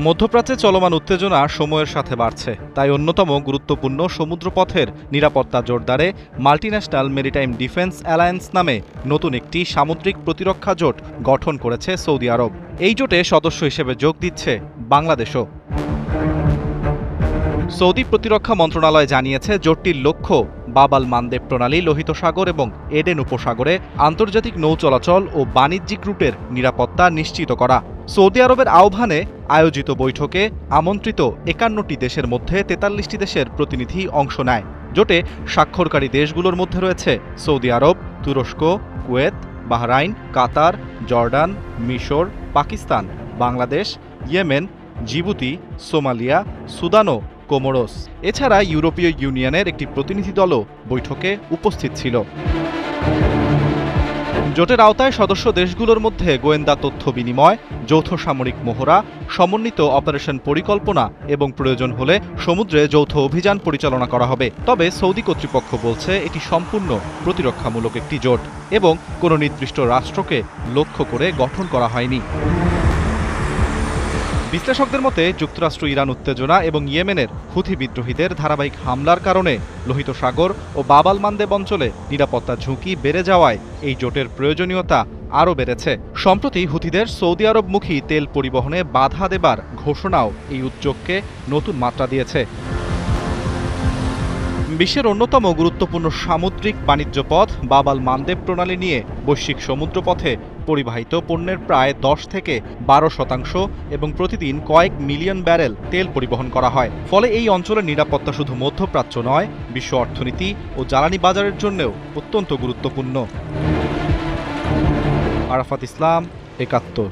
মধ্যপ্রাচ্যে চলমান উত্তেজনা সময়ের সাথে বাড়ছে, তাই অন্যতম গুরুত্বপূর্ণ সমুদ্রপথের নিরাপত্তা জোরদারে মাল্টিন্যাশনাল মেরিটাইম ডিফেন্স অ্যালায়েন্স নামে নতুন একটি সামুদ্রিক প্রতিরক্ষা জোট গঠন করেছে সৌদি আরব। এই জোটে সদস্য হিসেবে যোগ দিচ্ছে বাংলাদেশও। সৌদি প্রতিরক্ষা মন্ত্রণালয় জানিয়েছে, জোটটির লক্ষ্য বাব আল মানদেব প্রণালী, লোহিত সাগর এবং এডেন উপসাগরে আন্তর্জাতিক নৌ চলাচল ও বাণিজ্যিক রুটের নিরাপত্তা নিশ্চিত করা। সৌদি আরবের আহ্বানে আয়োজিত বৈঠকে আমন্ত্রিত ৫১টি দেশের মধ্যে ৪৩টি দেশের প্রতিনিধি অংশ নেয়। জোটে স্বাক্ষরকারী দেশগুলোর মধ্যে রয়েছে সৌদি আরব, তুরস্ক, কুয়েত, বাহরাইন, কাতার, জর্ডান, মিশর, Pakistan, Bangladesh, Yemen, Djibouti, Somalia, Sudan ও কোমোরোস। এছাড়া ইউরোপীয় ইউনিয়নের একটি প্রতিনিধি দলও বৈঠকে উপস্থিত ছিল। জোটের আওতায় সদস্য দেশগুলোর মধ্যে গোয়েন্দা তথ্য বিনিময়, যৌথ সামরিক মহড়া, সমন্বিত অপারেশন পরিকল্পনা এবং প্রয়োজন হলে সমুদ্রে যৌথ অভিযান পরিচালনা করা হবে। তবে সৌদি কর্তৃপক্ষ বলছে, এটি সম্পূর্ণ প্রতিরক্ষামূলক একটি জোট এবং কোনো নির্দিষ্ট রাষ্ট্রকে লক্ষ্য করে গঠন করা হয়নি। বিশ্লেষকদের মতে, যুক্তরাষ্ট্র ইরান উত্তেজনা এবং ইয়েমেনের হুথি বিদ্রোহীদের ধারাবাহিক হামলার কারণে লোহিত সাগর ও বাব আল মানদেব অঞ্চলে নিরাপত্তা ঝুঁকি বেড়ে যাওয়ায় এই জোটের প্রয়োজনীয়তা আরও বেড়েছে। সম্প্রতি হুথিদের সৌদি আরবমুখী তেল পরিবহনে বাধা দেবার ঘোষণাও এই উদ্যোগকে নতুন মাত্রা দিয়েছে। বিশ্বের অন্যতম গুরুত্বপূর্ণ সামুদ্রিক বাণিজ্য পথ বাব আল মানদেব প্রণালী নিয়ে বৈশ্বিক সমুদ্রপথে পরিবাহিত পণ্যের প্রায় ১০ থেকে ১২% এবং প্রতিদিন কয়েক মিলিয়ন ব্যারেল তেল পরিবহন করা হয়। ফলে এই অঞ্চলের নিরাপত্তা শুধু মধ্যপ্রাচ্য নয়, বিশ্ব অর্থনীতি ও জ্বালানি বাজারের জন্যও অত্যন্ত গুরুত্বপূর্ণ। আরাফাত ইসলাম, ৭১।